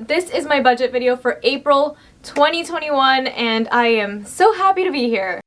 This is my budget video for April 2021 and I am so happy to be here.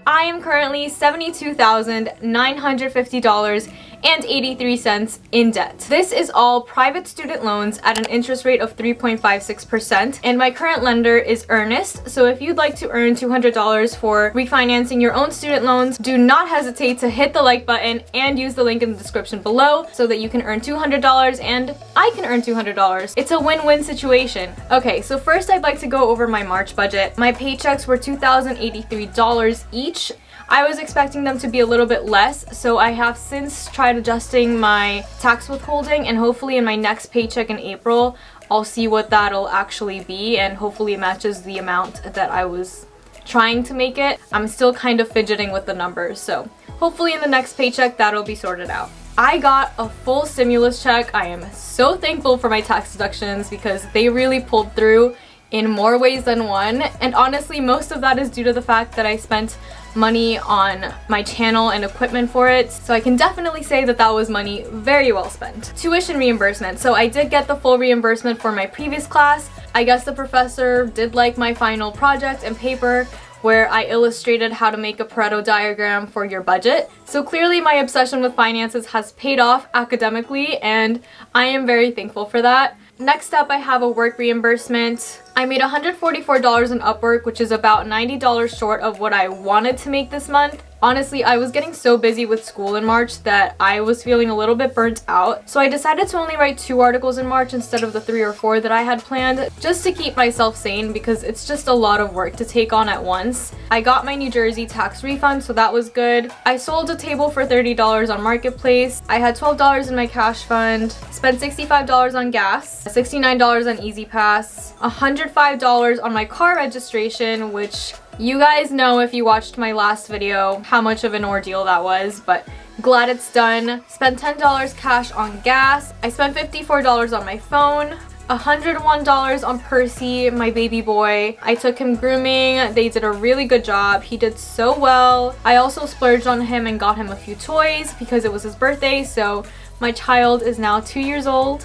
I am currently $72,950.83 in debt. This is all private student loans at an interest rate of 3.56%, and my current lender is Earnest. So if you'd like to earn $200 for refinancing your own student loans, do not hesitate to hit the like button and use the link in the description below so that you can earn $200 and I can earn $200. It's a win-win situation. Okay, so first I'd like to go over my March budget. My paychecks were $2,083 each. I was expecting them to be a little bit less, so I have since tried adjusting my tax withholding, and hopefully in my next paycheck in April, I'll see what that'll actually be, and hopefully it matches the amount that I was trying to make it. I'm still kind of fidgeting with the numbers, so hopefully in the next paycheck that'll be sorted out. I got a full stimulus check. I am so thankful for my tax deductions because they really pulled through in more ways than one, and honestly most of that is due to the fact that I spent money on my channel and equipment for it, so I can definitely say that that was money very well spent. Tuition reimbursement. So I did get the full reimbursement for my previous class. I guess the professor did like my final project and paper where I illustrated how to make a Pareto diagram for your budget. So clearly my obsession with finances has paid off academically and I am very thankful for that. Next up, I have a work reimbursement. I made $144 in Upwork, which is about $90 short of what I wanted to make this month. Honestly, I was getting so busy with school in March that I was feeling a little bit burnt out. So I decided to only write 2 articles in March instead of the 3 or 4 that I had planned, just to keep myself sane because it's just a lot of work to take on at once. I got my New Jersey tax refund, so that was good. I sold a table for $30 on Marketplace. I had $12 in my cash fund, spent $65 on gas, $69 on Easy Pass, $105 on my car registration, which you guys know if you watched my last video how much of an ordeal that was, but glad it's done. Spent $10 cash on gas. I spent $54 on my phone. $101 on Percy, my baby boy. I took him grooming. They did a really good job. He did so well. I also splurged on him and got him a few toys because it was his birthday, so my child is now 2 years old.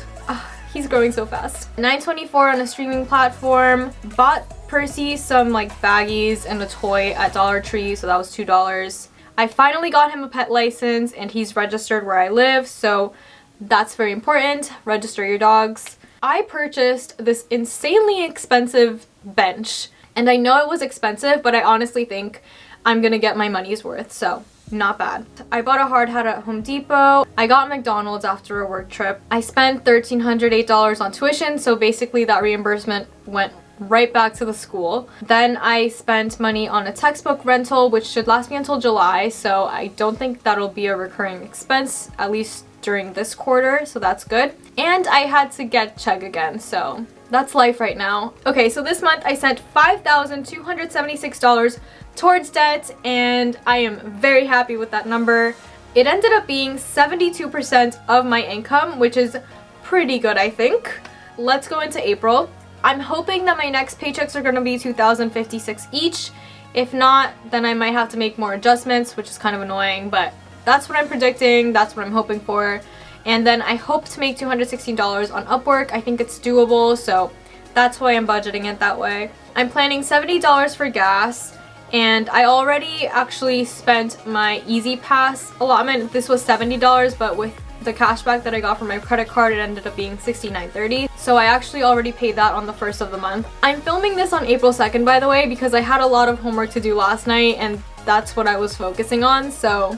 He's growing so fast. $9.24 on a streaming platform. Bought Percy some like baggies and a toy at Dollar Tree, so that was $2. I finally got him a pet license and he's registered where I live, so that's very important. Register your dogs. I purchased this insanely expensive bench, and I know it was expensive, but I honestly think I'm gonna get my money's worth, so not bad. I bought a hard hat at Home Depot. I got McDonald's after a work trip. I spent $1,308 on tuition, so basically that reimbursement went right back to the school. Then I spent money on a textbook rental, which should last me until July, so I don't think that'll be a recurring expense, at least during this quarter, so that's good. And I had to get Chegg again, so that's life right now. Okay, so this month I sent $5,276 towards debt, and I am very happy with that number. It ended up being 72% of my income, which is pretty good, I think. Let's go into April. I'm hoping that my next paychecks are going to be $2,056 each. If not, then I might have to make more adjustments, which is kind of annoying, but that's what I'm predicting, that's what I'm hoping for. And then I hope to make $216 on Upwork. I think it's doable, so that's why I'm budgeting it that way. I'm planning $70 for gas, and I already actually spent my Easy Pass allotment. This was $70, but with the cashback that I got from my credit card, it ended up being $69.30. So I actually already paid that on the 1st of the month. I'm filming this on April 2nd, by the way, because I had a lot of homework to do last night, and that's what I was focusing on, so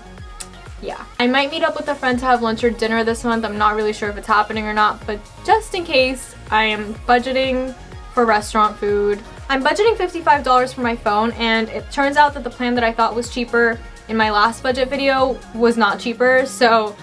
yeah. I might meet up with a friend to have lunch or dinner this month. I'm not really sure if it's happening or not, but just in case, I am budgeting for restaurant food. I'm budgeting $55 for my phone, and it turns out that the plan that I thought was cheaper in my last budget video was not cheaper, so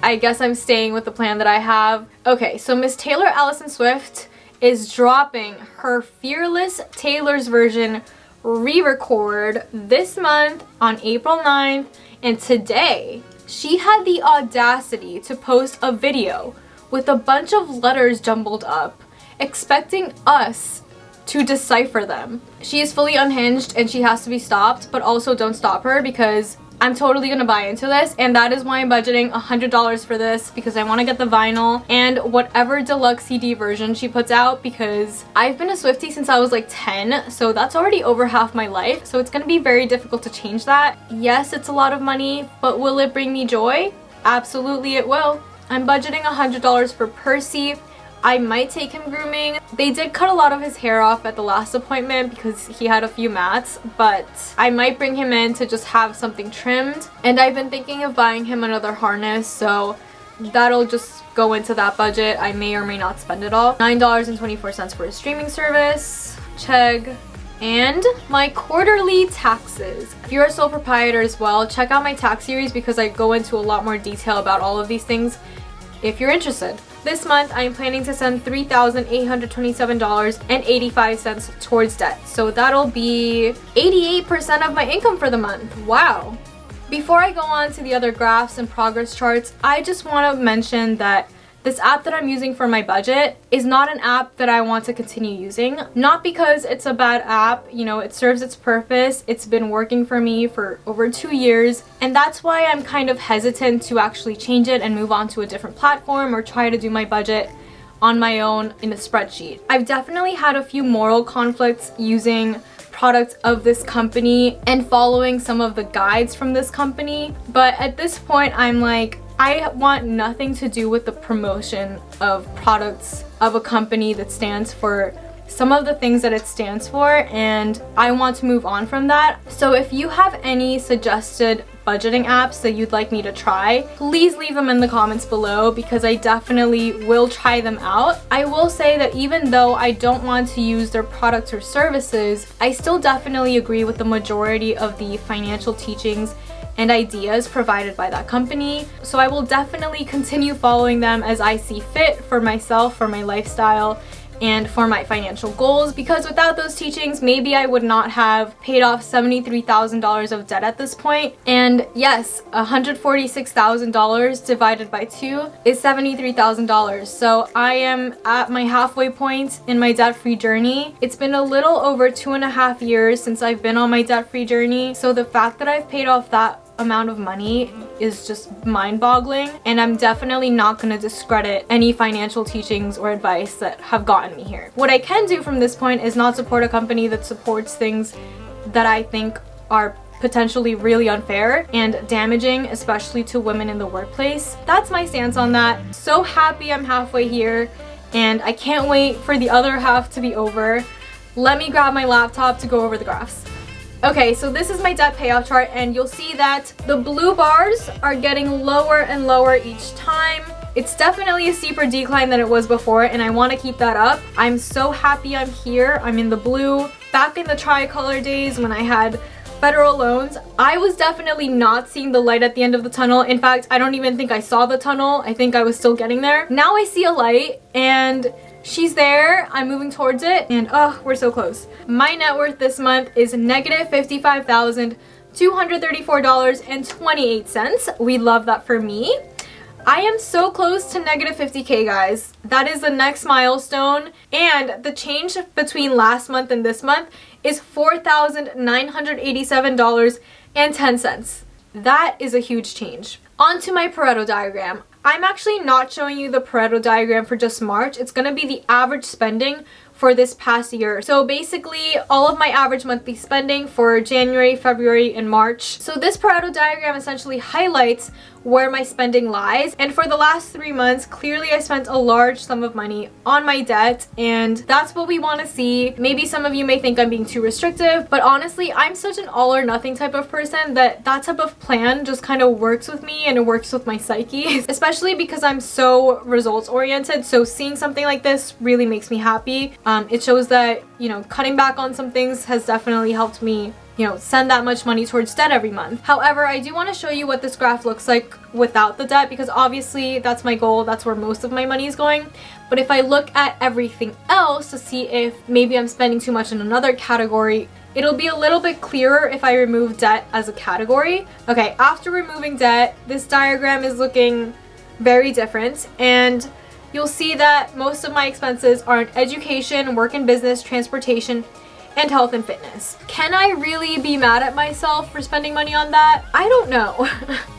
I guess I'm staying with the plan that I have. Okay, so Miss Taylor Allison Swift is dropping her Fearless Taylor's version re-record this month on April 9th, and today she had the audacity to post a video with a bunch of letters jumbled up, expecting us to decipher them. She is fully unhinged and she has to be stopped, but also don't stop her because I'm totally gonna buy into this, and that is why I'm budgeting $100 for this, because I want to get the vinyl and whatever deluxe CD version she puts out, because I've been a Swiftie since I was like 10, so that's already over half my life, so it's gonna be very difficult to change that. Yes, it's a lot of money, but will it bring me joy? Absolutely it will. I'm budgeting $100 for Percy. I might take him grooming. They did cut a lot of his hair off at the last appointment because he had a few mats, but I might bring him in to just have something trimmed. And I've been thinking of buying him another harness, so that'll just go into that budget. I may or may not spend it all. $9.24 for his streaming service. Chegg. And my quarterly taxes. If you're a sole proprietor as well, check out my tax series because I go into a lot more detail about all of these things if you're interested. This month, I am planning to send $3,827.85 towards debt. So that'll be 88% of my income for the month. Wow. Before I go on to the other graphs and progress charts, I just want to mention that this app that I'm using for my budget is not an app that I want to continue using. Not because it's a bad app, you know, it serves its purpose. It's been working for me for over 2 years, and that's why I'm kind of hesitant to actually change it and move on to a different platform or try to do my budget on my own in a spreadsheet. I've definitely had a few moral conflicts using products of this company and following some of the guides from this company, but at this point I'm like, I want nothing to do with the promotion of products of a company that stands for some of the things that it stands for, and I want to move on from that. So if you have any suggested budgeting apps that you'd like me to try, please leave them in the comments below because I definitely will try them out. I will say that even though I don't want to use their products or services, I still definitely agree with the majority of the financial teachings and ideas provided by that company. So I will definitely continue following them as I see fit for myself, for my lifestyle, and for my financial goals, because without those teachings, maybe I would not have paid off $73,000 of debt at this point. And yes, $146,000 divided by 2 is $73,000. So I am at my halfway point in my debt-free journey. It's been a little over 2.5 years since I've been on my debt-free journey. So the fact that I've paid off that amount of money is just mind-boggling, and I'm definitely not going to discredit any financial teachings or advice that have gotten me here. What I can do from this point is not support a company that supports things that I think are potentially really unfair and damaging, especially to women in the workplace. That's my stance on that. So happy I'm halfway here, and I can't wait for the other half to be over. Let me grab my laptop to go over the graphs. Okay, so this is my debt payoff chart, and you'll see that the blue bars are getting lower and lower each time. It's definitely a steeper decline than it was before, and I want to keep that up. I'm so happy I'm here. I'm in the blue. Back in the tricolor days when I had federal loans, I was definitely not seeing the light at the end of the tunnel. In fact, I don't even think I saw the tunnel. I think I was still getting there. Now I see a light, and she's there. I'm moving towards it, and oh, we're so close. My net worth this month is negative $55,234.28. We love that for me. I am so close to negative 50K, guys. That is the next milestone, and the change between last month and this month is $4,987.10. That is a huge change. On to my Pareto diagram. I'm actually not showing you the Pareto diagram for just March. It's going to be the average spending for this past year. So basically all of my average monthly spending for January, February, and March. So this Pareto diagram essentially highlights where my spending lies, and for the last 3 months clearly I spent a large sum of money on my debt, and that's what we want to see. Maybe some of you may think I'm being too restrictive, but honestly I'm such an all or nothing type of person that that type of plan just kind of works with me, and it works with my psyche, especially because I'm so results oriented. So seeing something like this really makes me happy. It shows that, you know, cutting back on some things has definitely helped me, you know, send that much money towards debt every month. However, I do want to show you what this graph looks like without the debt, because obviously that's my goal. That's where most of my money is going. But if I look at everything else to see if maybe I'm spending too much in another category, it'll be a little bit clearer if I remove debt as a category. Okay, after removing debt, this diagram is looking very different, and you'll see that most of my expenses are in education, work and business, transportation, and health and fitness. Can I really be mad at myself for spending money on that? I don't know.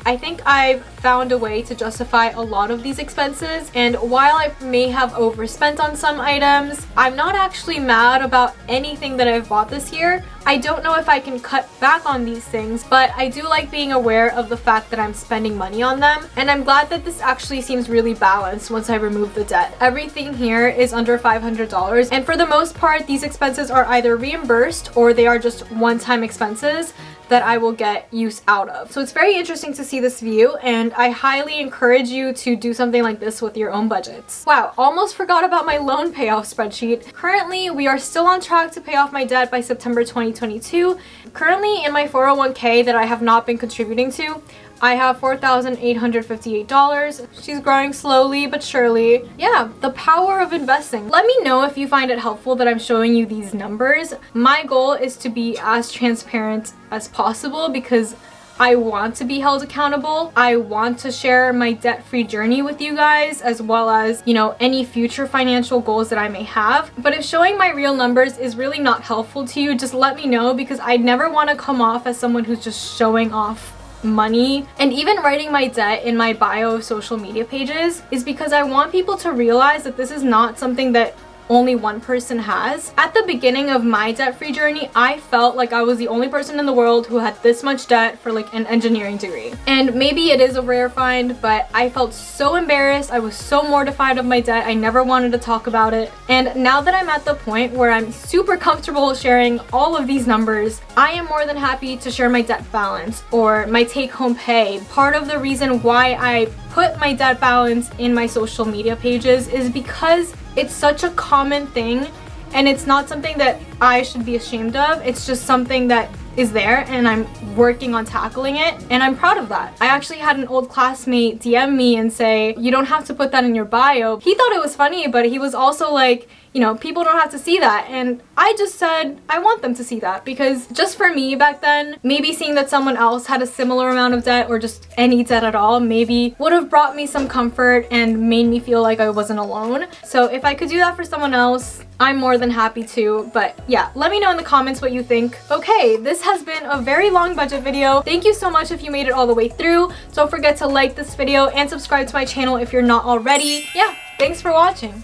I think I've found a way to justify a lot of these expenses, and while I may have overspent on some items, I'm not actually mad about anything that I've bought this year. I don't know if I can cut back on these things, but I do like being aware of the fact that I'm spending money on them, and I'm glad that this actually seems really balanced once I remove the debt. Everything here is under $500, and for the most part, these expenses are either reimbursed or they are just one-time expenses that I will get use out of. So it's very interesting to see this view, and I highly encourage you to do something like this with your own budgets. Wow, almost forgot about my loan payoff spreadsheet. Currently, we are still on track to pay off my debt by September 2022. Currently, in my 401k that I have not been contributing to, I have $4,858. She's growing slowly but surely. Yeah, the power of investing. Let me know if you find it helpful that I'm showing you these numbers. My goal is to be as transparent as possible because I want to be held accountable. I want to share my debt-free journey with you guys, as well as, you know, any future financial goals that I may have. But if showing my real numbers is really not helpful to you, just let me know, because I never want to come off as someone who's just showing off money. And even writing my debt in my bio of social media pages is because I want people to realize that this is not something that only one person has. At the beginning of my debt-free journey, I felt like I was the only person in the world who had this much debt for like an engineering degree. And maybe it is a rare find, but I felt so embarrassed. I was so mortified of my debt. I never wanted to talk about it. And now that I'm at the point where I'm super comfortable sharing all of these numbers, I am more than happy to share my debt balance or my take-home pay. Part of the reason why I put my debt balance in my social media pages is because it's such a common thing, and it's not something that I should be ashamed of. It's just something that is there, and I'm working on tackling it, and I'm proud of that. I actually had an old classmate DM me and say, you don't have to put that in your bio. He thought it was funny, but he was also like, you know, people don't have to see that. And I just said, I want them to see that, because just for me back then, maybe seeing that someone else had a similar amount of debt, or just any debt at all, maybe would have brought me some comfort and made me feel like I wasn't alone. So if I could do that for someone else, I'm more than happy to. But yeah, let me know in the comments what you think. Okay, this has been a very long budget video. Thank you so much if you made it all the way through. Don't forget to like this video and subscribe to my channel if you're not already. Yeah, thanks for watching.